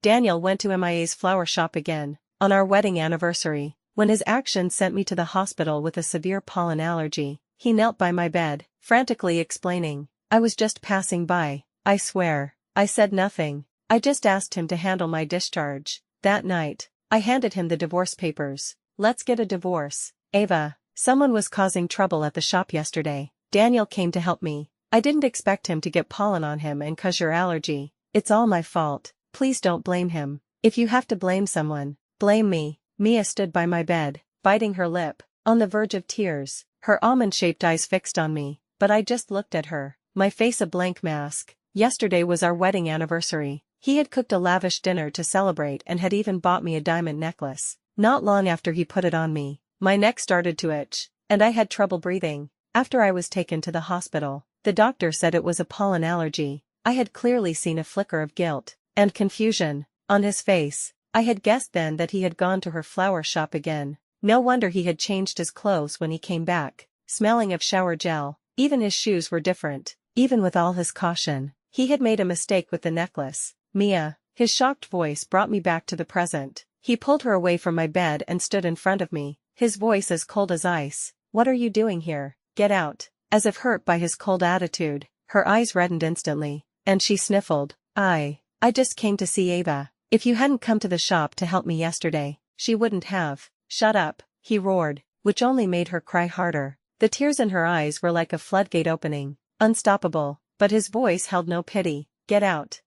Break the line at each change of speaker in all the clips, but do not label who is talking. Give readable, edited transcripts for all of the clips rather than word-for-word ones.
Daniel went to MIA's flower shop again, on our wedding anniversary. When his actions sent me to the hospital with a severe pollen allergy, he knelt by my bed, frantically explaining, "I was just passing by, I swear." I said nothing. I just asked him to handle my discharge. That night, I handed him the divorce papers. "Let's get a divorce, Ava. Someone was causing trouble at the shop yesterday. Daniel came to help me. I didn't expect him to get pollen on him and cause your allergy. It's all my fault. Please don't blame him. If you have to blame someone, blame me." Mia stood by my bed, biting her lip, on the verge of tears, her almond-shaped eyes fixed on me, but I just looked at her, my face a blank mask. Yesterday was our wedding anniversary. He had cooked a lavish dinner to celebrate and had even bought me a diamond necklace. Not long after he put it on me, my neck started to itch, and I had trouble breathing. After I was taken to the hospital, the doctor said it was a pollen allergy. I had clearly seen a flicker of guilt and confusion on his face. I had guessed then that he had gone to her flower shop again. No wonder he had changed his clothes when he came back, smelling of shower gel. Even his shoes were different. Even with all his caution, he had made a mistake with the necklace. "Mia," his shocked voice brought me back to the present. He pulled her away from my bed and stood in front of me, his voice as cold as ice. "What are you doing here? Get out." As if hurt by his cold attitude, her eyes reddened instantly, and she sniffled. I just came to see Ava. If you hadn't come to the shop to help me yesterday, she wouldn't have." "Shut up," he roared, which only made her cry harder. The tears in her eyes were like a floodgate opening, unstoppable, but his voice held no pity. Get out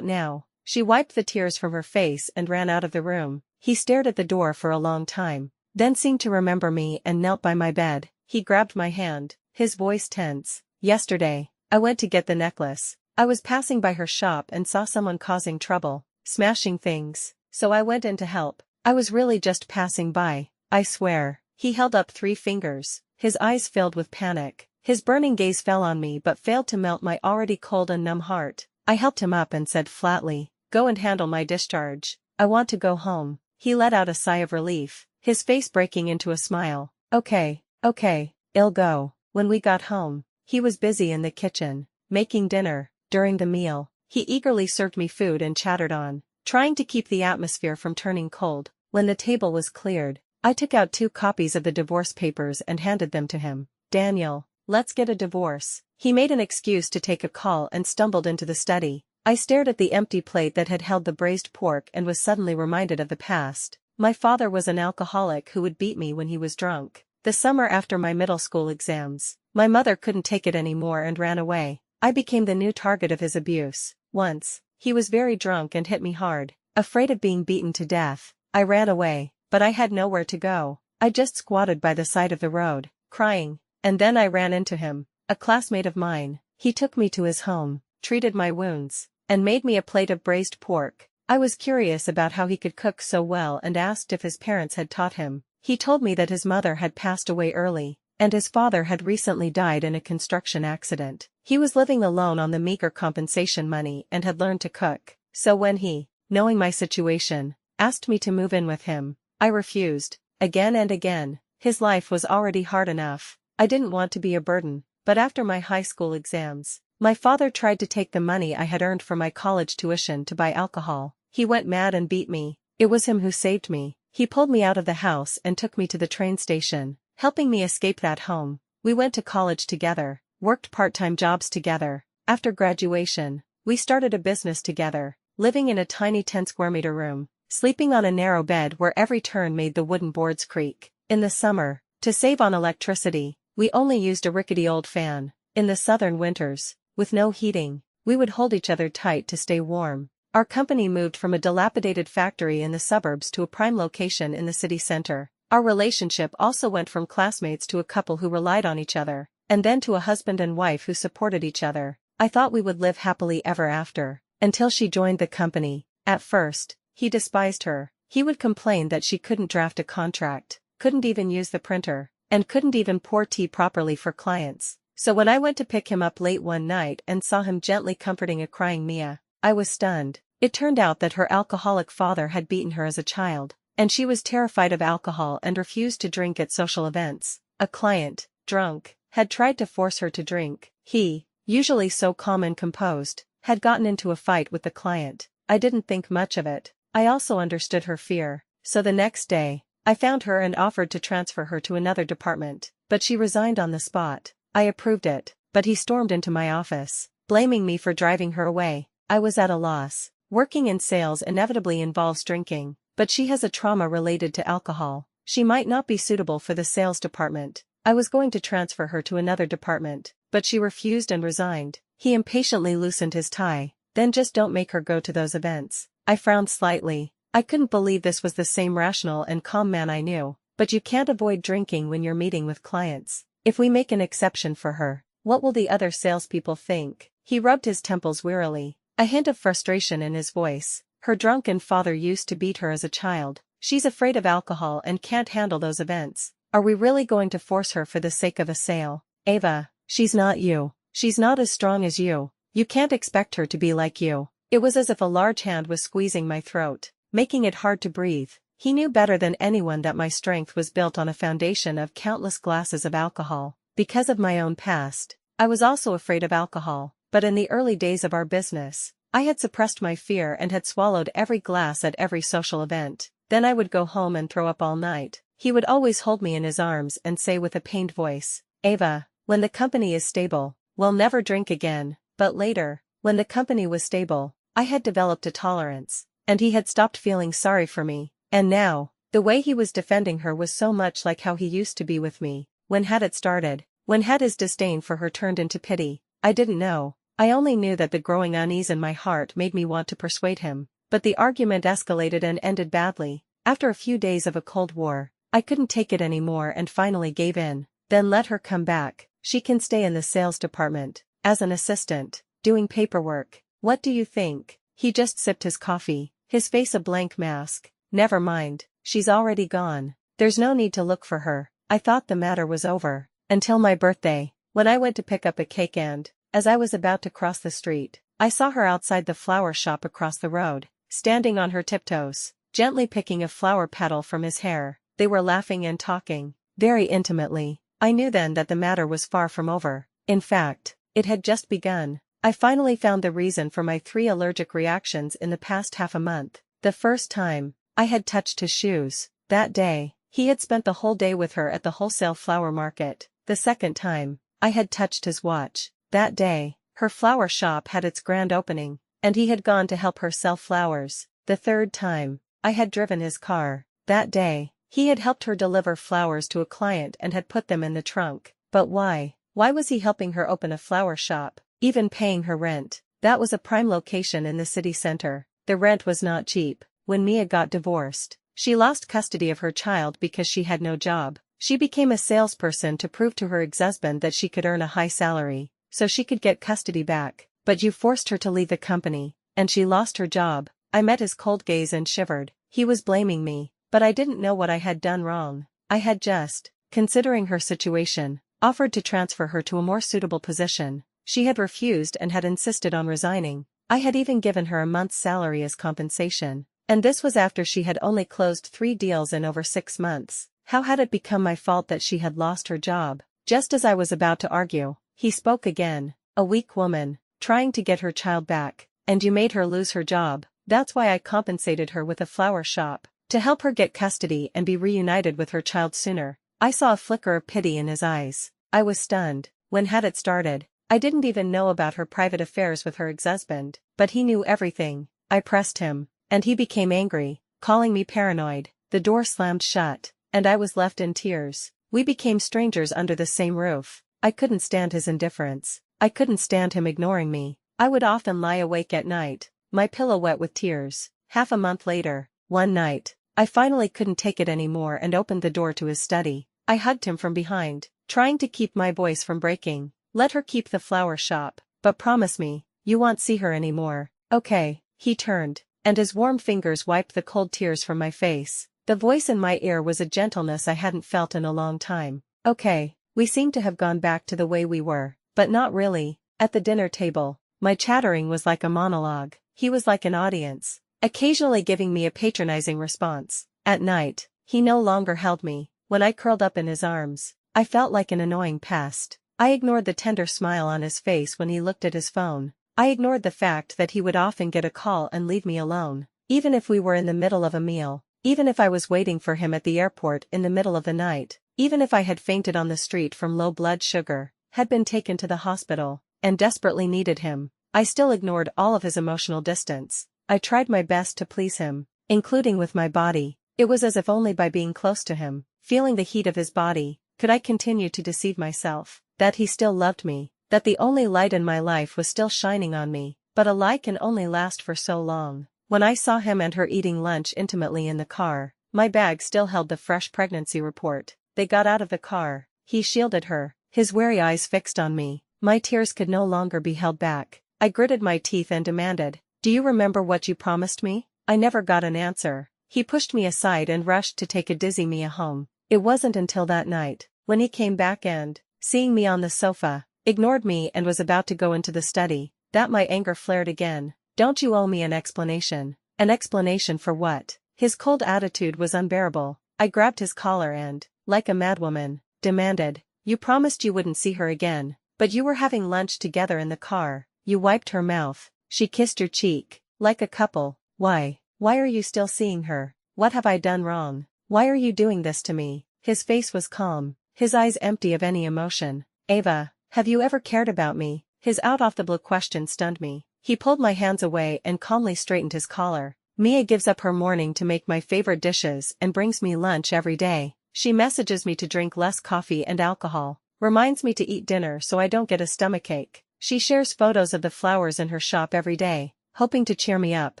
now." She wiped the tears from her face and ran out of the room. He stared at the door for a long time, then seemed to remember me and knelt by my bed. He grabbed my hand, his voice tense. "Yesterday, I went to get the necklace. I was passing by her shop and saw someone causing trouble, smashing things, so I went in to help. I was really just passing by, I swear." He held up 3 fingers, his eyes filled with panic. His burning gaze fell on me but failed to melt my already cold and numb heart. I helped him up and said flatly, "Go and handle my discharge. I want to go home." He let out a sigh of relief, his face breaking into a smile. Okay, I'll go." When we got home, he was busy in the kitchen, making dinner. During the meal, he eagerly served me food and chattered on, trying to keep the atmosphere from turning cold. When the table was cleared, I took out 2 copies of the divorce papers and handed them to him. "Daniel, let's get a divorce." He made an excuse to take a call and stumbled into the study. I stared at the empty plate that had held the braised pork and was suddenly reminded of the past. My father was an alcoholic who would beat me when he was drunk. The summer after my middle school exams, my mother couldn't take it anymore and ran away. I became the new target of his abuse. Once, he was very drunk and hit me hard. Afraid of being beaten to death, I ran away, but I had nowhere to go. I just squatted by the side of the road, crying, and then I ran into him, a classmate of mine. He took me to his home, treated my wounds, and made me a plate of braised pork. I was curious about how he could cook so well and asked if his parents had taught him. He told me that his mother had passed away early, and his father had recently died in a construction accident. He was living alone on the meager compensation money and had learned to cook. So when he, knowing my situation, asked me to move in with him, I refused, again and again. His life was already hard enough. I didn't want to be a burden, but after my high school exams, my father tried to take the money I had earned for my college tuition to buy alcohol. He went mad and beat me. It was him who saved me. He pulled me out of the house and took me to the train station, helping me escape that home. We went to college together, worked part-time jobs together. After graduation, we started a business together, living in a tiny 10-square-meter room, sleeping on a narrow bed where every turn made the wooden boards creak. In the summer, to save on electricity, we only used a rickety old fan. In the southern winters, with no heating, we would hold each other tight to stay warm. Our company moved from a dilapidated factory in the suburbs to a prime location in the city center. Our relationship also went from classmates to a couple who relied on each other, and then to a husband and wife who supported each other. I thought we would live happily ever after, until she joined the company. At first, he despised her. He would complain that she couldn't draft a contract, couldn't even use the printer, and couldn't even pour tea properly for clients. So when I went to pick him up late one night and saw him gently comforting a crying Mia, I was stunned. It turned out that her alcoholic father had beaten her as a child, and she was terrified of alcohol and refused to drink at social events. A client, drunk, had tried to force her to drink. He, usually so calm and composed, had gotten into a fight with the client. I didn't think much of it. I also understood her fear. So the next day, I found her and offered to transfer her to another department, but she resigned on the spot. I approved it, but he stormed into my office, blaming me for driving her away. I was at a loss. Working in sales inevitably involves drinking, but she has a trauma related to alcohol. She might not be suitable for the sales department. I was going to transfer her to another department, but she refused and resigned. He impatiently loosened his tie. Then just don't make her go to those events. I frowned slightly. I couldn't believe this was the same rational and calm man I knew. But you can't avoid drinking when you're meeting with clients. If we make an exception for her, what will the other salespeople think? He rubbed his temples wearily, a hint of frustration in his voice. Her drunken father used to beat her as a child. She's afraid of alcohol and can't handle those events. Are we really going to force her for the sake of a sale? Ava, she's not you. She's not as strong as you. You can't expect her to be like you. It was as if a large hand was squeezing my throat, making it hard to breathe. He knew better than anyone that my strength was built on a foundation of countless glasses of alcohol. Because of my own past, I was also afraid of alcohol, but in the early days of our business, I had suppressed my fear and had swallowed every glass at every social event. Then I would go home and throw up all night. He would always hold me in his arms and say with a pained voice, Ava, when the company is stable, we'll never drink again. But later, when the company was stable, I had developed a tolerance, and he had stopped feeling sorry for me. And now, the way he was defending her was so much like how he used to be with me. When had it started? When had his disdain for her turned into pity? I didn't know. I only knew that the growing unease in my heart made me want to persuade him. But the argument escalated and ended badly. After a few days of a cold war, I couldn't take it anymore and finally gave in. Then let her come back. She can stay in the sales department, as an assistant, doing paperwork. What do you think? He just sipped his coffee, his face a blank mask. Never mind, she's already gone. There's no need to look for her. I thought the matter was over. Until my birthday, when I went to pick up a cake and, as I was about to cross the street, I saw her outside the flower shop across the road, standing on her tiptoes, gently picking a flower petal from his hair. They were laughing and talking, very intimately. I knew then that the matter was far from over. In fact, it had just begun. I finally found the reason for my 3 allergic reactions in the past half a month. The first time, I had touched his shoes. That day, he had spent the whole day with her at the wholesale flower market. The second time, I had touched his watch. That day, her flower shop had its grand opening, and he had gone to help her sell flowers. The third time, I had driven his car. That day, he had helped her deliver flowers to a client and had put them in the trunk. But why? Why was he helping her open a flower shop, even paying her rent? That was a prime location in the city center. The rent was not cheap. When Mia got divorced, she lost custody of her child because she had no job. She became a salesperson to prove to her ex-husband that she could earn a high salary, so she could get custody back. But you forced her to leave the company, and she lost her job. I met his cold gaze and shivered. He was blaming me, but I didn't know what I had done wrong. I had just, considering her situation, offered to transfer her to a more suitable position. She had refused and had insisted on resigning. I had even given her a month's salary as compensation. And this was after she had only closed 3 deals in over 6 months. How had it become my fault that she had lost her job? Just as I was about to argue, he spoke again. A weak woman, trying to get her child back, and you made her lose her job. That's why I compensated her with a flower shop, to help her get custody and be reunited with her child sooner. I saw a flicker of pity in his eyes. I was stunned. When had it started? I didn't even know about her private affairs with her ex-husband, but he knew everything. I pressed him, and he became angry, calling me paranoid. The door slammed shut, and I was left in tears. We became strangers under the same roof. I couldn't stand his indifference. I couldn't stand him ignoring me. I would often lie awake at night, my pillow wet with tears. Half a month later, one night, I finally couldn't take it anymore and opened the door to his study. I hugged him from behind, trying to keep my voice from breaking. Let her keep the flower shop, but promise me, you won't see her anymore. Okay. He turned, and his warm fingers wiped the cold tears from my face. The voice in my ear was a gentleness I hadn't felt in a long time. Okay. We seemed to have gone back to the way we were, but not really. At the dinner table, my chattering was like a monologue. He was like an audience, occasionally giving me a patronizing response. At night, he no longer held me. When I curled up in his arms, I felt like an annoying pest. I ignored the tender smile on his face when he looked at his phone. I ignored the fact that he would often get a call and leave me alone, even if we were in the middle of a meal, even if I was waiting for him at the airport in the middle of the night, even if I had fainted on the street from low blood sugar, had been taken to the hospital, and desperately needed him. I still ignored all of his emotional distance. I tried my best to please him, including with my body. It was as if only by being close to him, feeling the heat of his body, could I continue to deceive myself that he still loved me, that the only light in my life was still shining on me. But a lie can only last for so long. When I saw him and her eating lunch intimately in the car, my bag still held the fresh pregnancy report. They got out of the car. He shielded her, his wary eyes fixed on me. My tears could no longer be held back. I gritted my teeth and demanded, "Do you remember what you promised me?" I never got an answer. He pushed me aside and rushed to take a dizzy Mia home. It wasn't until that night, when he came back and, seeing me on the sofa, ignored me and was about to go into the study, that my anger flared again. "Don't you owe me an explanation?" An explanation for what? His cold attitude was unbearable. I grabbed his collar and, like a madwoman, demanded, "You promised you wouldn't see her again, but you were having lunch together in the car. You wiped her mouth. She kissed your cheek, like a couple. Why are you still seeing her? What have I done wrong? Why are you doing this to me?" His face was calm, his eyes empty of any emotion. "Ava, have you ever cared about me?" His out-of-the-blue question stunned me. He pulled my hands away and calmly straightened his collar. "Mia gives up her morning to make my favorite dishes and brings me lunch every day. She messages me to drink less coffee and alcohol, reminds me to eat dinner so I don't get a stomachache. She shares photos of the flowers in her shop every day, hoping to cheer me up.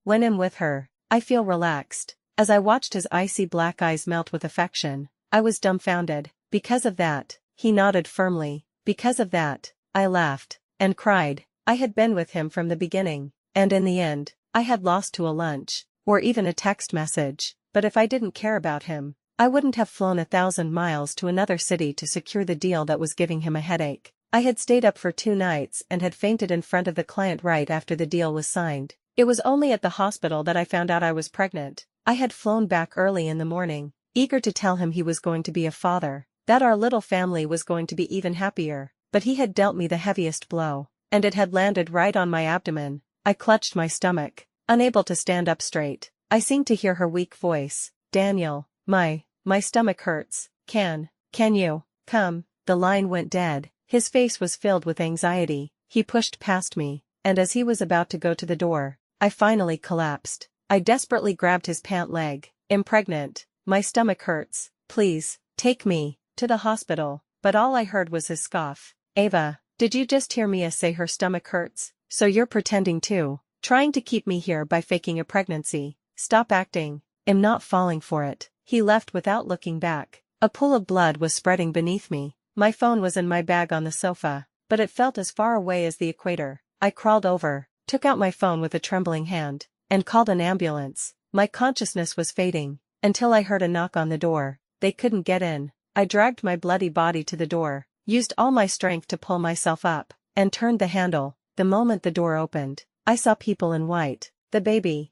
When I'm with her, I feel relaxed." As I watched his icy black eyes melt with affection, I was dumbfounded. "Because of that," he nodded firmly, "because of that," I laughed, and cried. I had been with him from the beginning, and in the end, I had lost to a lunch, or even a text message. But if I didn't care about him, I wouldn't have flown 1,000 miles to another city to secure the deal that was giving him a headache. I had stayed up for 2 nights and had fainted in front of the client right after the deal was signed. It was only at the hospital that I found out I was pregnant. I had flown back early in the morning, eager to tell him he was going to be a father, that our little family was going to be even happier, but he had dealt me the heaviest blow, and it had landed right on my abdomen. I clutched my stomach, unable to stand up straight. I seemed to hear her weak voice. "Daniel, my stomach hurts. Can you come?" The line went dead. His face was filled with anxiety. He pushed past me, and as he was about to go to the door, I finally collapsed. I desperately grabbed his pant leg. "I'm pregnant. My stomach hurts. Please, take me to the hospital." But all I heard was his scoff. "Ava, did you just hear Mia say her stomach hurts? So you're pretending too, trying to keep me here by faking a pregnancy. Stop acting. I'm not falling for it." He left without looking back. A pool of blood was spreading beneath me. My phone was in my bag on the sofa, but it felt as far away as the equator. I crawled over, took out my phone with a trembling hand, and called an ambulance. My consciousness was fading, until I heard a knock on the door. They couldn't get in. I dragged my bloody body to the door, used all my strength to pull myself up, and turned the handle. The moment the door opened, I saw people in white. The baby,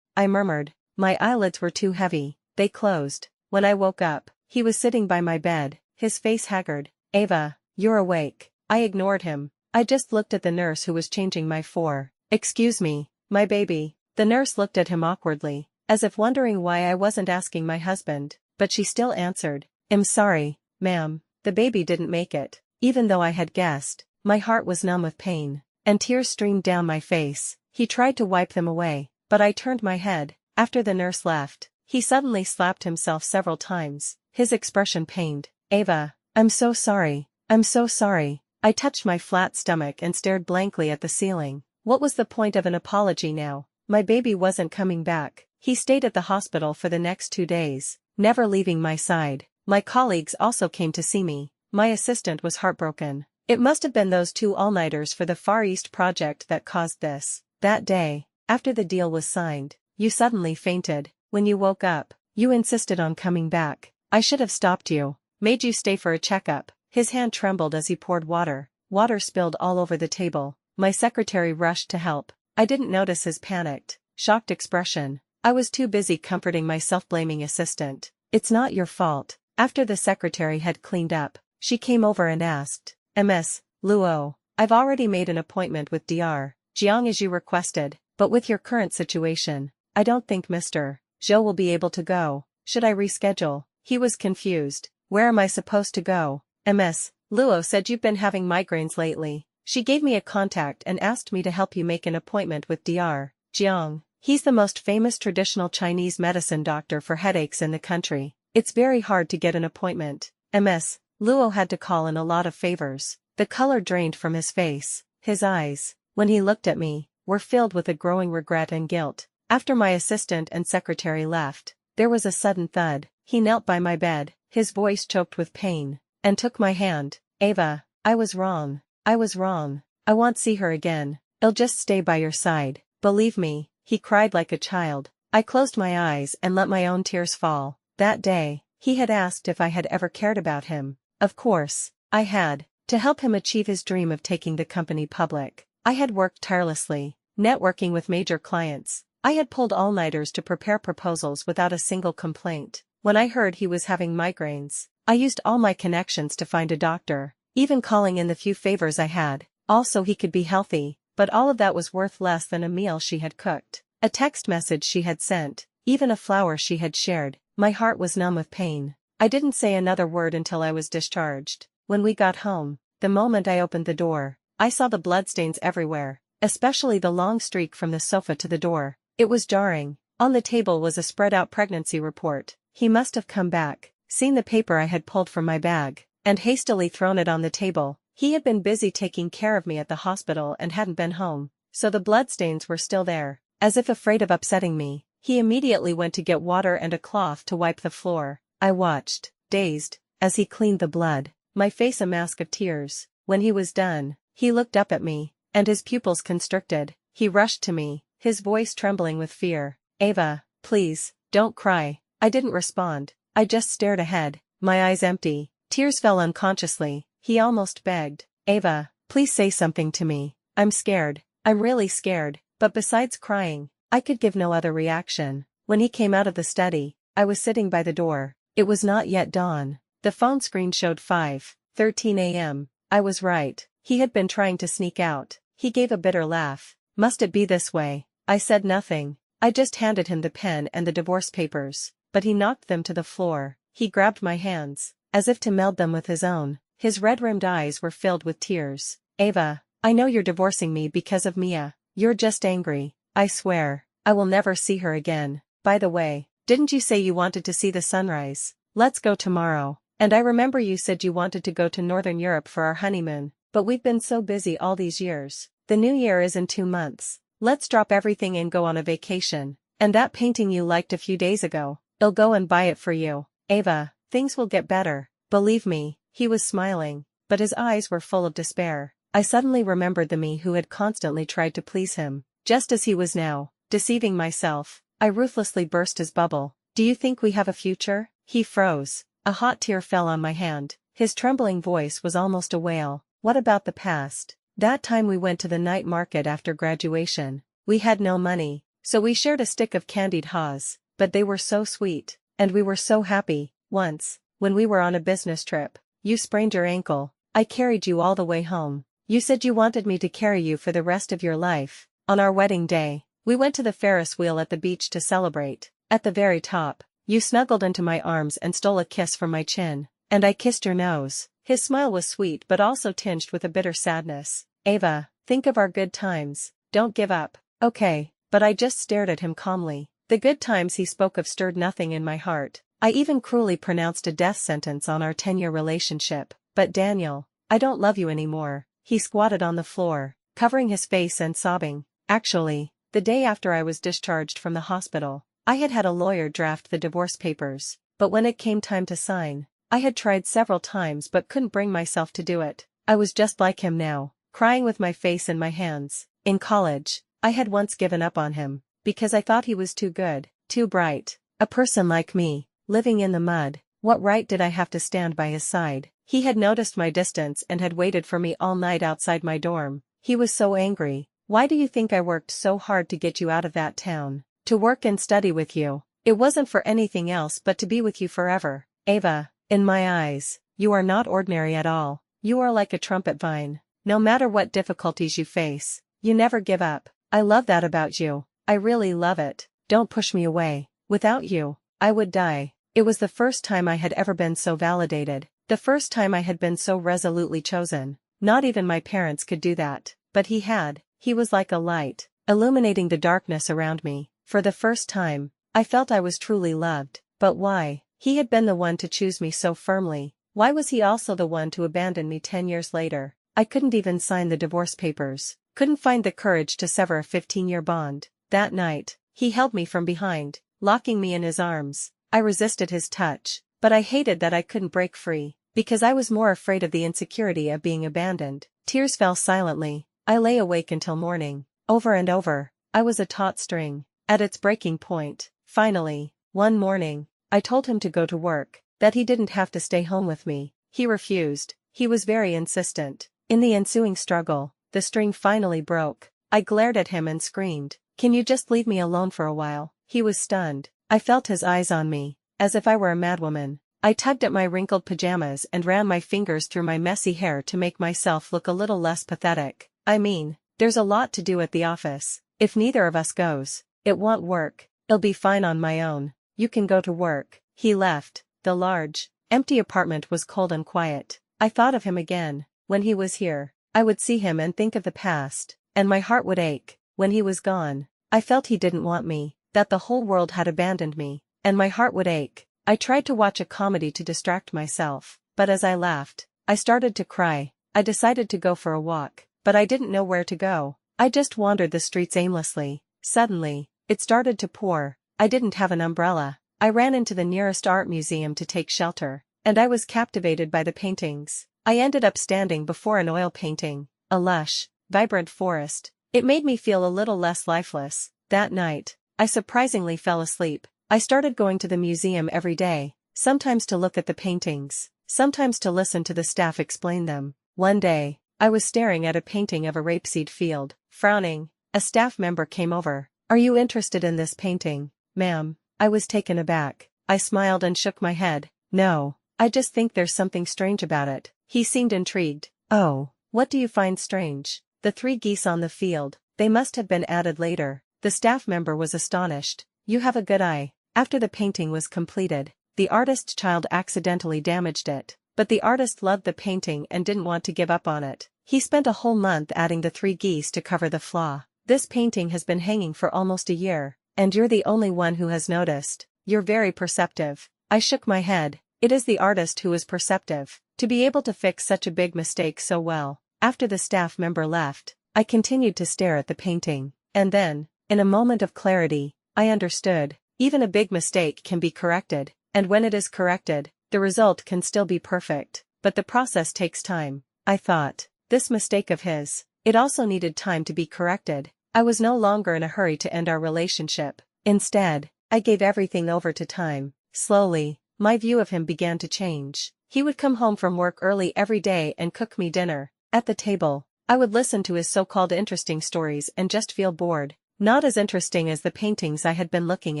I murmured. My eyelids were too heavy. They closed. When I woke up, he was sitting by my bed, his face haggard. "Ava, you're awake." I ignored him. I just looked at the nurse who was changing my for. "Excuse me, my baby." The nurse looked at him awkwardly, as if wondering why I wasn't asking my husband, but she still answered, "I'm sorry, ma'am, the baby didn't make it." Even though I had guessed, my heart was numb with pain, and tears streamed down my face. He tried to wipe them away, but I turned my head. After the nurse left, he suddenly slapped himself several times, his expression pained. "Ava, I'm so sorry. I'm so sorry." I touched my flat stomach and stared blankly at the ceiling. What was the point of an apology now? My baby wasn't coming back. He stayed at the hospital for the next 2 days, never leaving my side. My colleagues also came to see me. My assistant was heartbroken. It must have been those 2 all-nighters for the Far East project that caused this. That day, after the deal was signed, you suddenly fainted. When you woke up, you insisted on coming back. I should have stopped you, made you stay for a checkup. His hand trembled as he poured water. Water spilled all over the table. My secretary rushed to help. I didn't notice his panicked, shocked expression. I was too busy comforting my self-blaming assistant. "It's not your fault." After the secretary had cleaned up, she came over and asked, "Ms. Luo, I've already made an appointment with Dr. Jiang as you requested, but with your current situation, I don't think Mr. Zhou will be able to go. Should I reschedule? He was confused. Where am I supposed to go? Ms. Luo said you've been having migraines lately. She gave me a contact and asked me to help you make an appointment with Dr. Jiang. He's the most famous traditional Chinese medicine doctor for headaches in the country. It's very hard to get an appointment. Ms. Luo had to call in a lot of favors. The color drained from his face. His eyes, when he looked at me, were filled with a growing regret and guilt. After my assistant and secretary left, there was a sudden thud. He knelt by my bed, his voice choked with pain, and took my hand. Ava, I was wrong. I was wrong. I won't see her again. I'll just stay by your side. Believe me, he cried like a child. I closed my eyes and let my own tears fall. That day, he had asked if I had ever cared about him. Of course, I had. To help him achieve his dream of taking the company public, I had worked tirelessly, networking with major clients. I had pulled all-nighters to prepare proposals without a single complaint. When I heard he was having migraines, I used all my connections to find a doctor, even calling in the few favors I had, all so he could be healthy, but all of that was worth less than a meal she had cooked, a text message she had sent, even a flower she had shared. My heart was numb with pain. I didn't say another word until I was discharged. When we got home, the moment I opened the door, I saw the bloodstains everywhere, especially the long streak from the sofa to the door. It was jarring. On the table was a spread-out pregnancy report. He must have come back, seen the paper I had pulled from my bag, and hastily thrown it on the table. He had been busy taking care of me at the hospital and hadn't been home, so the bloodstains were still there. As if afraid of upsetting me, he immediately went to get water and a cloth to wipe the floor. I watched, dazed, as he cleaned the blood, my face a mask of tears. When he was done, he looked up at me, and his pupils constricted. He rushed to me, his voice trembling with fear. Ava, please, don't cry. I didn't respond. I just stared ahead, my eyes empty. Tears fell unconsciously. He almost begged. Ava, please say something to me. I'm scared. I'm really scared. But besides crying, I could give no other reaction. When he came out of the study, I was sitting by the door. It was not yet dawn. The phone screen showed 5:13 a.m. I was right. He had been trying to sneak out. He gave a bitter laugh. Must it be this way? I said nothing. I just handed him the pen and the divorce papers, but he knocked them to the floor. He grabbed my hands, as if to meld them with his own. His red-rimmed eyes were filled with tears. Ava, I know you're divorcing me because of Mia. You're just angry. I swear, I will never see her again. By the way, didn't you say you wanted to see the sunrise? Let's go tomorrow. And I remember you said you wanted to go to Northern Europe for our honeymoon, but we've been so busy all these years. The new year is in 2 months. Let's drop everything and go on a vacation. And that painting you liked a few days ago, I'll go and buy it for you. Ava, things will get better. Believe me. He was smiling, but his eyes were full of despair. I suddenly remembered the me who had constantly tried to please him, just as he was now, deceiving myself. I ruthlessly burst his bubble. Do you think we have a future? He froze. A hot tear fell on my hand. His trembling voice was almost a wail. What about the past? That time we went to the night market after graduation. We had no money, so we shared a stick of candied haws, but they were so sweet, and we were so happy. Once, when we were on a business trip, you sprained your ankle. I carried you all the way home. You said you wanted me to carry you for the rest of your life. On our wedding day, we went to the Ferris wheel at the beach to celebrate. At the very top, you snuggled into my arms and stole a kiss from my chin, and I kissed your nose. His smile was sweet but also tinged with a bitter sadness. Ava, think of our good times. Don't give up. Okay, but I just stared at him calmly. The good times he spoke of stirred nothing in my heart. I even cruelly pronounced a death sentence on our 10-year relationship. But Daniel, I don't love you anymore. He squatted on the floor, covering his face and sobbing. Actually, the day after I was discharged from the hospital, I had had a lawyer draft the divorce papers, but when it came time to sign, I had tried several times but couldn't bring myself to do it. I was just like him now, crying with my face in my hands. In college, I had once given up on him, because I thought he was too good, too bright. A person like me, living in the mud, what right did I have to stand by his side? He had noticed my distance and had waited for me all night outside my dorm. He was so angry. Why do you think I worked so hard to get you out of that town? To work and study with you. It wasn't for anything else but to be with you forever. Ava, in my eyes, you are not ordinary at all. You are like a trumpet vine. No matter what difficulties you face, you never give up. I love that about you. I really love it. Don't push me away. Without you, I would die. It was the first time I had ever been so validated, the first time I had been so resolutely chosen. Not even my parents could do that, but he had. He was like a light, illuminating the darkness around me. For the first time, I felt I was truly loved. But why? He had been the one to choose me so firmly. Why was he also the one to abandon me 10 years later? I couldn't even sign the divorce papers, couldn't find the courage to sever a 15-year bond. That night, he held me from behind, locking me in his arms. I resisted his touch, but I hated that I couldn't break free, because I was more afraid of the insecurity of being abandoned. Tears fell silently. I lay awake until morning. Over and over, I was a taut string, at its breaking point. Finally, one morning, I told him to go to work, that he didn't have to stay home with me. He refused. He was very insistent. In the ensuing struggle, the string finally broke. I glared at him and screamed, "Can you just leave me alone for a while?" He was stunned. I felt his eyes on me, as if I were a madwoman. I tugged at my wrinkled pajamas and ran my fingers through my messy hair to make myself look a little less pathetic. I mean, there's a lot to do at the office. If neither of us goes, it won't work. I'll be fine on my own. You can go to work. He left. The large, empty apartment was cold and quiet. I thought of him again. When he was here, I would see him and think of the past, and my heart would ache. When he was gone, I felt he didn't want me, that the whole world had abandoned me, and my heart would ache. I tried to watch a comedy to distract myself, but as I laughed, I started to cry. I decided to go for a walk, but I didn't know where to go. I just wandered the streets aimlessly. Suddenly, it started to pour. I didn't have an umbrella. I ran into the nearest art museum to take shelter, and I was captivated by the paintings. I ended up standing before an oil painting, a lush, vibrant forest. It made me feel a little less lifeless. That night, I surprisingly fell asleep. I started going to the museum every day, sometimes to look at the paintings, sometimes to listen to the staff explain them. One day, I was staring at a painting of a rapeseed field, frowning. A staff member came over. "Are you interested in this painting, ma'am?" I was taken aback. I smiled and shook my head. "No, I just think there's something strange about it." He seemed intrigued. "Oh, what do you find strange?" "The 3 geese on the field. They must have been added later." The staff member was astonished. "You have a good eye." After the painting was completed, the artist's child accidentally damaged it, but the artist loved the painting and didn't want to give up on it. He spent a whole month adding the 3 geese to cover the flaw. "This painting has been hanging for almost a year, and you're the only one who has noticed. You're very perceptive." I shook my head. It is the artist who is perceptive. To be able to fix such a big mistake so well. After the staff member left, I continued to stare at the painting. And then, in a moment of clarity, I understood. Even a big mistake can be corrected, and when it is corrected, the result can still be perfect, but the process takes time. I thought, this mistake of his, it also needed time to be corrected. I was no longer in a hurry to end our relationship. Instead, I gave everything over to time. Slowly, my view of him began to change. He would come home from work early every day and cook me dinner. At the table, I would listen to his so-called interesting stories and just feel bored. Not as interesting as the paintings I had been looking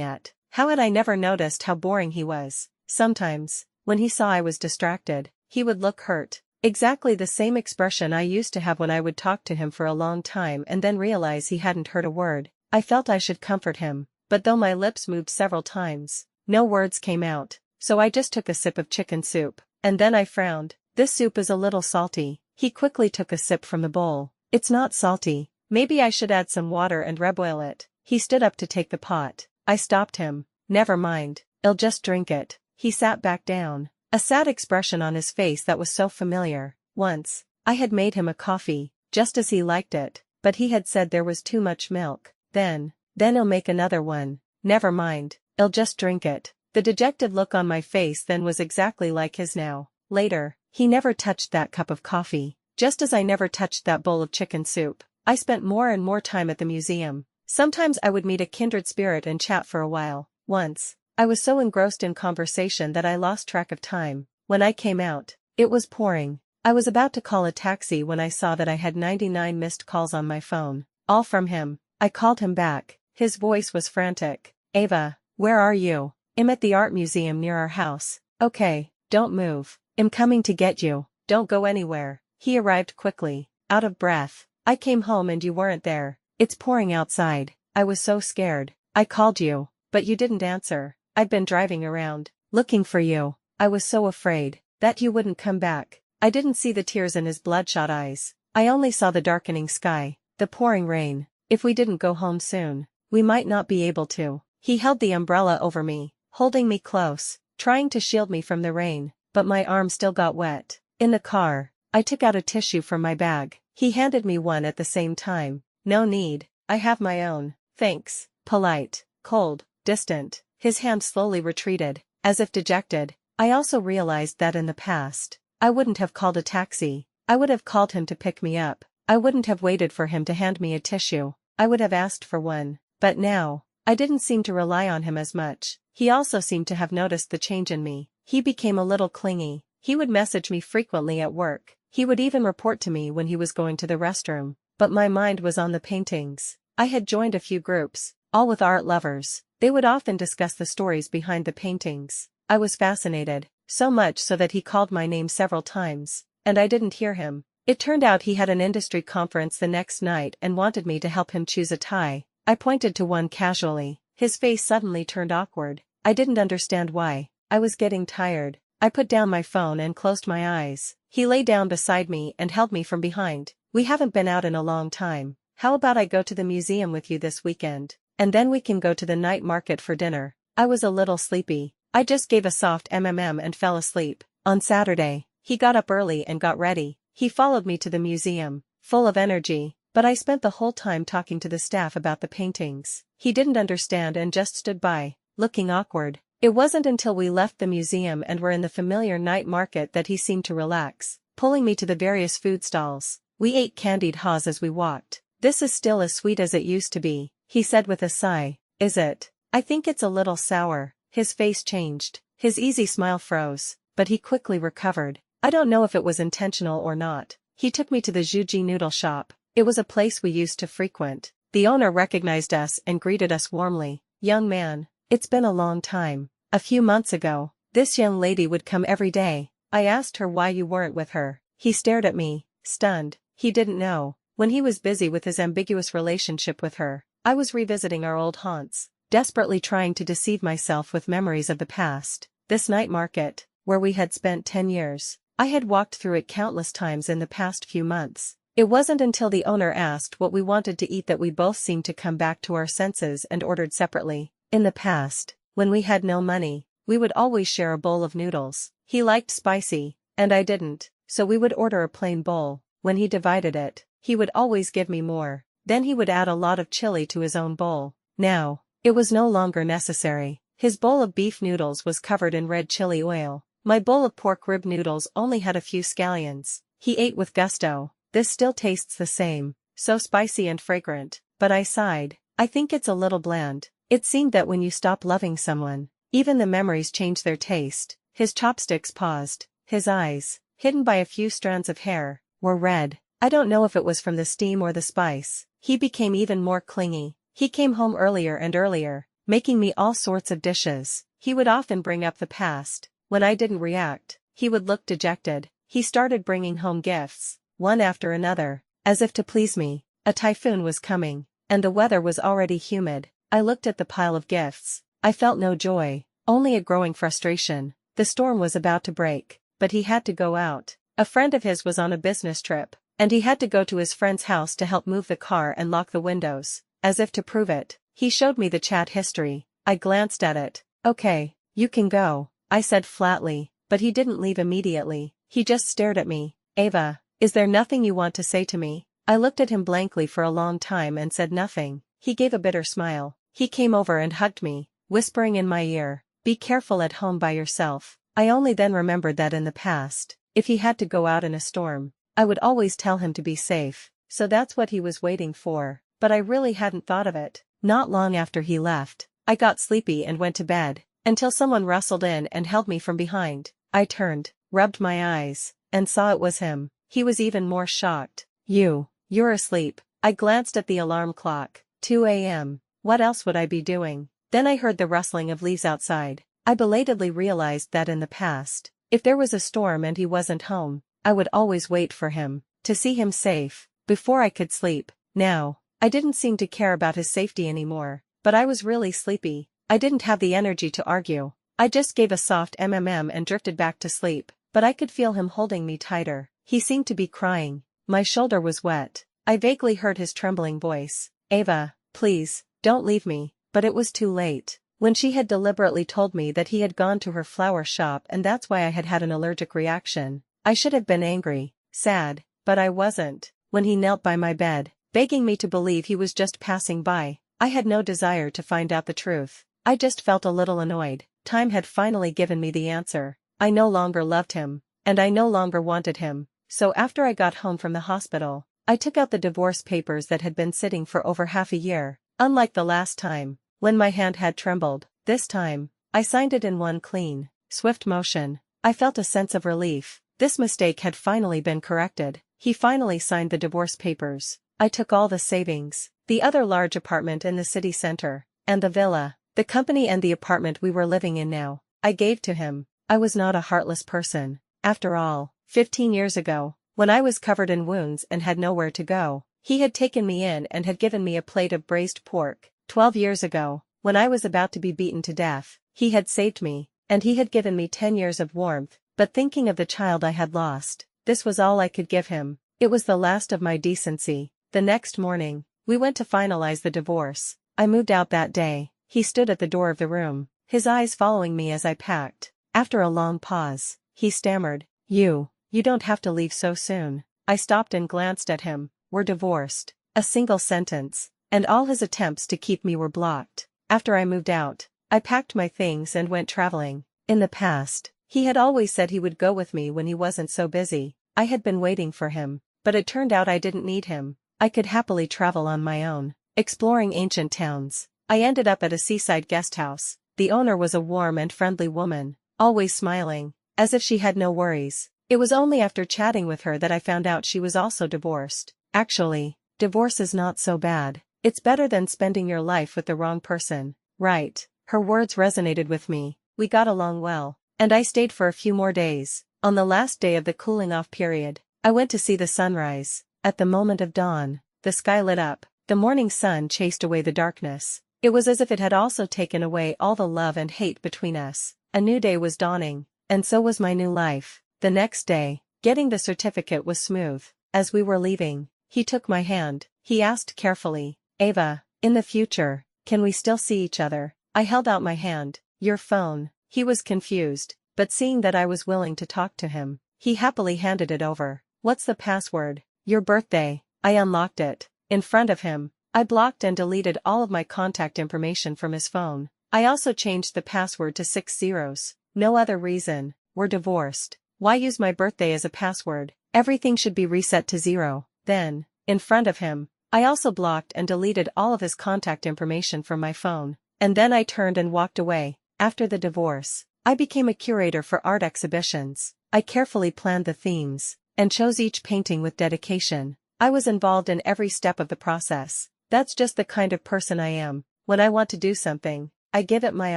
at. How had I never noticed how boring he was? Sometimes, when he saw I was distracted, he would look hurt. Exactly the same expression I used to have when I would talk to him for a long time and then realize he hadn't heard a word. I felt I should comfort him, but though my lips moved several times, no words came out, so I just took a sip of chicken soup. And then I frowned. "This soup is a little salty." He quickly took a sip from the bowl. "It's not salty. Maybe I should add some water and reboil it." He stood up to take the pot. I stopped him. "Never mind, I'll just drink it." He sat back down, a sad expression on his face that was so familiar. Once, I had made him a coffee, just as he liked it, but he had said there was too much milk. Then I'll make another one." "Never mind, I'll just drink it." The dejected look on my face then was exactly like his now. Later, he never touched that cup of coffee, just as I never touched that bowl of chicken soup. I spent more and more time at the museum. Sometimes I would meet a kindred spirit and chat for a while. Once, I was so engrossed in conversation that I lost track of time. When I came out, it was pouring. I was about to call a taxi when I saw that I had 99 missed calls on my phone, all from him. I called him back. His voice was frantic. "Ava, where are you?" "I'm at the art museum near our house." "Okay, don't move. I'm coming to get you. Don't go anywhere." He arrived quickly. out of breath. I came home and you weren't there. It's pouring outside. I was so scared. I called you, but you didn't answer. I'd been driving around, looking for you. I was so afraid that you wouldn't come back. I didn't see the tears in his bloodshot eyes. I only saw the darkening sky, the pouring rain. If we didn't go home soon, we might not be able to. He held the umbrella over me, holding me close, trying to shield me from the rain, but my arm still got wet. In the car, I took out a tissue from my bag. He handed me one at the same time. No need, I have my own. Thanks. Polite, cold, distant. His hand slowly retreated, as if dejected. I also realized that in the past, I wouldn't have called a taxi. I would have called him to pick me up. I wouldn't have waited for him to hand me a tissue. I would have asked for one. But now, I didn't seem to rely on him as much. He also seemed to have noticed the change in me. He became a little clingy. He would message me frequently at work. He would even report to me when he was going to the restroom. But my mind was on the paintings. I had joined a few groups, all with art lovers. They would often discuss the stories behind the paintings. I was fascinated, so much so that he called my name several times, and I didn't hear him. It turned out he had an industry conference the next night and wanted me to help him choose a tie. I pointed to one casually. His face suddenly turned awkward. I didn't understand why. I was getting tired. I put down my phone and closed my eyes. He lay down beside me and held me from behind. We haven't been out in a long time. How about I go to the museum with you this weekend? And then we can go to the night market for dinner. I was a little sleepy. I just gave a soft and fell asleep. On Saturday, he got up early and got ready. He followed me to the museum, full of energy, but I spent the whole time talking to the staff about the paintings. He didn't understand and just stood by, looking awkward. It wasn't until we left the museum and were in the familiar night market that he seemed to relax, pulling me to the various food stalls. We ate candied haws as we walked. This is still as sweet as it used to be, he said with a sigh. Is it? I think it's a little sour. His face changed. His easy smile froze, but he quickly recovered. I don't know if it was intentional or not. He took me to the Juji noodle shop. It was a place we used to frequent. The owner recognized us and greeted us warmly. Young man, it's been a long time. A few months ago, this young lady would come every day. I asked her why you weren't with her. He stared at me, stunned. He didn't know. When he was busy with his ambiguous relationship with her, I was revisiting our old haunts, desperately trying to deceive myself with memories of the past. This night market, where we had spent 10 years. I had walked through it countless times in the past few months. It wasn't until the owner asked what we wanted to eat that we both seemed to come back to our senses and ordered separately. In the past, when we had no money, we would always share a bowl of noodles. He liked spicy, and I didn't, so we would order a plain bowl. When he divided it, he would always give me more. Then he would add a lot of chili to his own bowl. Now, it was no longer necessary. His bowl of beef noodles was covered in red chili oil. My bowl of pork rib noodles only had a few scallions. He ate with gusto. This still tastes the same, so spicy and fragrant, but I sighed. I think it's a little bland. It seemed that when you stop loving someone, even the memories change their taste. His chopsticks paused. His eyes, hidden by a few strands of hair, were red. I don't know if it was from the steam or the spice. He became even more clingy. He came home earlier and earlier, making me all sorts of dishes. He would often bring up the past. When I didn't react, he would look dejected. He started bringing home gifts, one after another, as if to please me. A typhoon was coming, and the weather was already humid. I looked at the pile of gifts. I felt no joy, only a growing frustration. The storm was about to break, but he had to go out. A friend of his was on a business trip, and he had to go to his friend's house to help move the car and lock the windows. As if to prove it, he showed me the chat history. I glanced at it. Okay, you can go, I said flatly, but he didn't leave immediately. He just stared at me. Ava, is there nothing you want to say to me? I looked at him blankly for a long time and said nothing. He gave a bitter smile. He came over and hugged me, whispering in my ear, be careful at home by yourself. I only then remembered that in the past, if he had to go out in a storm, I would always tell him to be safe. So that's what he was waiting for, but I really hadn't thought of it. Not long after he left, I got sleepy and went to bed, until someone rustled in and held me from behind. I turned, rubbed my eyes, and saw it was him. He was even more shocked. You're asleep. I glanced at the alarm clock. 2 a.m. What else would I be doing? Then I heard the rustling of leaves outside. I belatedly realized that in the past, if there was a storm and he wasn't home, I would always wait for him. to see him safe, before I could sleep. Now, I didn't seem to care about his safety anymore, but I was really sleepy. I didn't have the energy to argue. I just gave a soft and drifted back to sleep, but I could feel him holding me tighter. He seemed to be crying. My shoulder was wet. I vaguely heard his trembling voice. "Ava, please, don't leave me," but it was too late. When she had deliberately told me that he had gone to her flower shop and that's why I had had an allergic reaction, I should have been angry, sad, but I wasn't. When he knelt by my bed, begging me to believe he was just passing by, I had no desire to find out the truth. I just felt a little annoyed. Time had finally given me the answer. I no longer loved him, and I no longer wanted him. So after I got home from the hospital, I took out the divorce papers that had been sitting for over half a year. Unlike the last time, when my hand had trembled, this time, I signed it in one clean, swift motion. I felt a sense of relief. This mistake had finally been corrected. He finally signed the divorce papers. I took all the savings, the other large apartment in the city center, and the villa, the company and the apartment we were living in now. I gave to him. I was not a heartless person. After all, 15 years ago, when I was covered in wounds and had nowhere to go, he had taken me in and had given me a plate of braised pork. 12 years ago, when I was about to be beaten to death, he had saved me, and he had given me 10 years of warmth. But thinking of the child I had lost, this was all I could give him. It was the last of my decency. The next morning, we went to finalize the divorce. I moved out that day. He stood at the door of the room, his eyes following me as I packed. After a long pause, he stammered, You don't have to leave so soon." I stopped and glanced at him. "We're divorced." A single sentence, and all his attempts to keep me were blocked. After I moved out, I packed my things and went traveling. In the past, he had always said he would go with me when he wasn't so busy. I had been waiting for him, but it turned out I didn't need him. I could happily travel on my own, exploring ancient towns. I ended up at a seaside guesthouse. The owner was a warm and friendly woman, always smiling, as if she had no worries. It was only after chatting with her that I found out she was also divorced. Actually, divorce is not so bad. It's better than spending your life with the wrong person. Right. Her words resonated with me. We got along well, and I stayed for a few more days. On the last day of the cooling-off period, I went to see the sunrise. At the moment of dawn, the sky lit up. The morning sun chased away the darkness. It was as if it had also taken away all the love and hate between us. A new day was dawning, and so was my new life. The next day, getting the certificate was smooth. As we were leaving, he took my hand. He asked carefully, "Ava, in the future, can we still see each other?" I held out my hand. "Your phone." He was confused, but seeing that I was willing to talk to him, he happily handed it over. "What's the password?" "Your birthday." I unlocked it. In front of him, I blocked and deleted all of my contact information from his phone. I also changed the password to 6 zeros. No other reason. We're divorced. Why use my birthday as a password? Everything should be reset to 0. Then, in front of him, I also blocked and deleted all of his contact information from my phone. And then I turned and walked away. After the divorce, I became a curator for art exhibitions. I carefully planned the themes, and chose each painting with dedication. I was involved in every step of the process. That's just the kind of person I am. When I want to do something, I give it my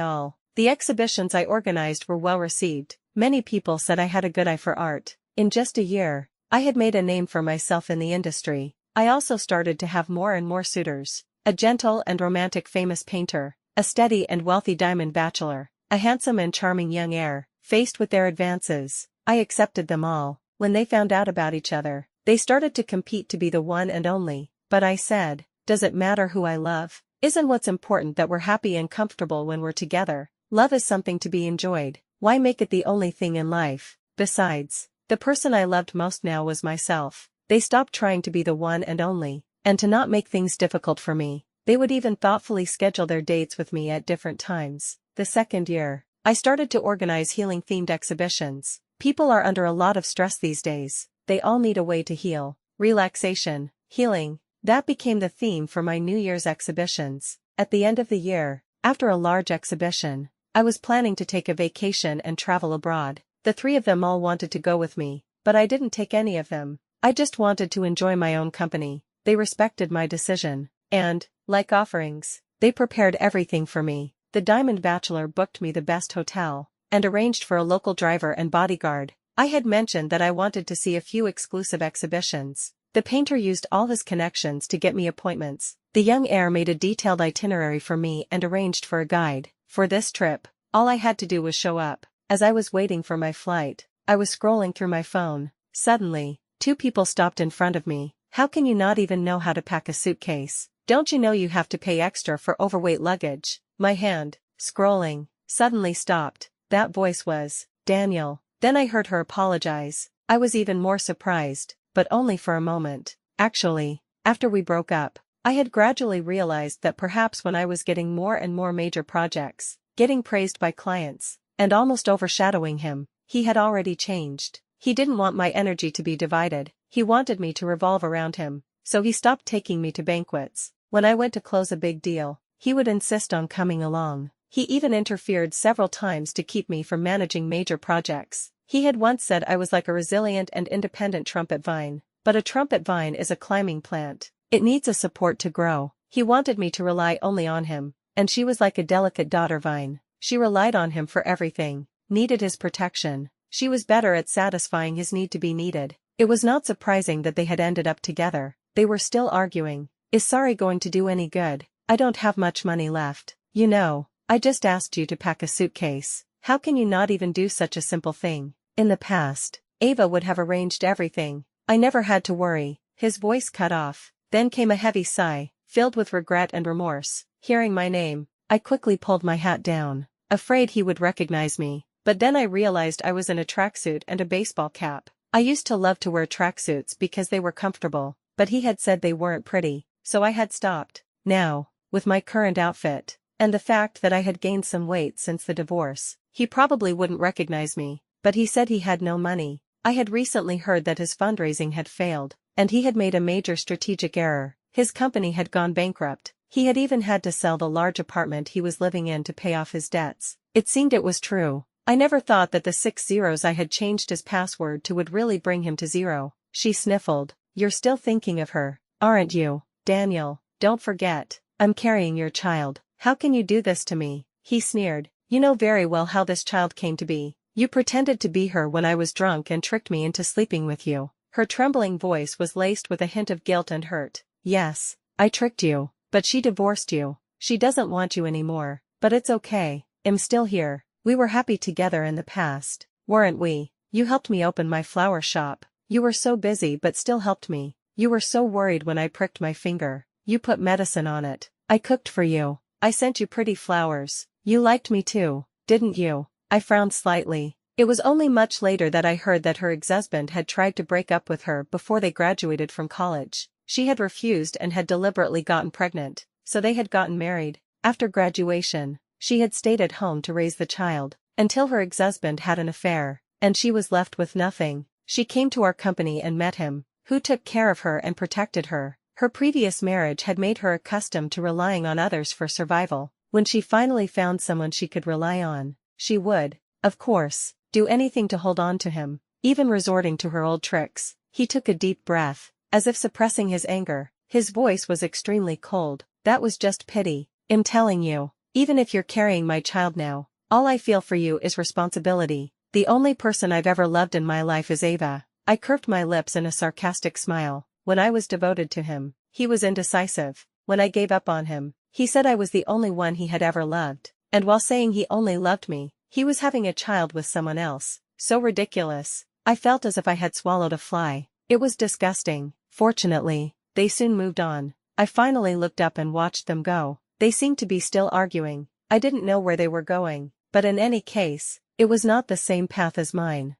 all. The exhibitions I organized were well received. Many people said I had a good eye for art. In just a year, I had made a name for myself in the industry. I also started to have more and more suitors. A gentle and romantic famous painter, a steady and wealthy diamond bachelor, a handsome and charming young heir. Faced with their advances, I accepted them all. When they found out about each other, they started to compete to be the one and only. But I said, does it matter who I love? Isn't what's important that we're happy and comfortable when we're together? Love is something to be enjoyed. Why make it the only thing in life? Besides, the person I loved most now was myself. They stopped trying to be the one and only, and to not make things difficult for me. They would even thoughtfully schedule their dates with me at different times. The second year, I started to organize healing-themed exhibitions. People are under a lot of stress these days. They all need a way to heal. Relaxation, healing. That became the theme for my New Year's exhibitions. At the end of the year, after a large exhibition, I was planning to take a vacation and travel abroad. The 3 of them all wanted to go with me, but I didn't take any of them. I just wanted to enjoy my own company. They respected my decision, and, like offerings, they prepared everything for me. The Diamond Bachelor booked me the best hotel, and arranged for a local driver and bodyguard. I had mentioned that I wanted to see a few exclusive exhibitions. The painter used all his connections to get me appointments. The young heir made a detailed itinerary for me and arranged for a guide. For this trip, all I had to do was show up. As I was waiting for my flight, I was scrolling through my phone. Suddenly, two people stopped in front of me. How can you not even know how to pack a suitcase? Don't you know you have to pay extra for overweight luggage? My hand, scrolling, suddenly stopped. That voice was Daniel. Then I heard her apologize. I was even more surprised, but only for a moment. Actually, after we broke up, I had gradually realized that perhaps when I was getting more and more major projects, getting praised by clients, and almost overshadowing him, he had already changed. He didn't want my energy to be divided, he wanted me to revolve around him, so he stopped taking me to banquets. When I went to close a big deal, he would insist on coming along. He even interfered several times to keep me from managing major projects. He had once said I was like a resilient and independent trumpet vine, but a trumpet vine is a climbing plant. It needs a support to grow. He wanted me to rely only on him, and she was like a delicate daughter vine. She relied on him for everything, needed his protection. She was better at satisfying his need to be needed. It was not surprising that they had ended up together. They were still arguing. Is sorry going to do any good? I don't have much money left. You know, I just asked you to pack a suitcase. How can you not even do such a simple thing? In the past, Ava would have arranged everything. I never had to worry. His voice cut off. Then came a heavy sigh, filled with regret and remorse. Hearing my name, I quickly pulled my hat down, afraid he would recognize me. But then I realized I was in a tracksuit and a baseball cap. I used to love to wear tracksuits because they were comfortable, but he had said they weren't pretty, so I had stopped. Now, with my current outfit, and the fact that I had gained some weight since the divorce, he probably wouldn't recognize me, but he said he had no money. I had recently heard that his fundraising had failed, and he had made a major strategic error. His company had gone bankrupt. He had even had to sell the large apartment he was living in to pay off his debts. It seemed it was true. I never thought that the 6 zeros I had changed his password to would really bring him to zero. She sniffled. You're still thinking of her, aren't you, Daniel? Don't forget, I'm carrying your child. How can you do this to me? He sneered. You know very well how this child came to be. You pretended to be her when I was drunk and tricked me into sleeping with you. Her trembling voice was laced with a hint of guilt and hurt. Yes, I tricked you, but she divorced you. She doesn't want you anymore, but it's okay. I'm still here. We were happy together in the past, weren't we? You helped me open my flower shop. You were so busy but still helped me. You were so worried when I pricked my finger. You put medicine on it. I cooked for you. I sent you pretty flowers. You liked me too, didn't you? I frowned slightly. It was only much later that I heard that her ex-husband had tried to break up with her before they graduated from college. She had refused and had deliberately gotten pregnant, so they had gotten married. After graduation, she had stayed at home to raise the child, until her ex-husband had an affair, and she was left with nothing. She came to our company and met him, who took care of her and protected her. Her previous marriage had made her accustomed to relying on others for survival. When she finally found someone she could rely on, she would, of course, do anything to hold on to him, even resorting to her old tricks. He took a deep breath, as if suppressing his anger. His voice was extremely cold. That was just pity. I'm telling you, even if you're carrying my child now, all I feel for you is responsibility. The only person I've ever loved in my life is Ava. I curved my lips in a sarcastic smile. When I was devoted to him, he was indecisive. When I gave up on him, he said I was the only one he had ever loved. And while saying he only loved me, he was having a child with someone else. So ridiculous. I felt as if I had swallowed a fly. It was disgusting. Fortunately, they soon moved on. I finally looked up and watched them go. They seemed to be still arguing. I didn't know where they were going, but in any case, it was not the same path as mine.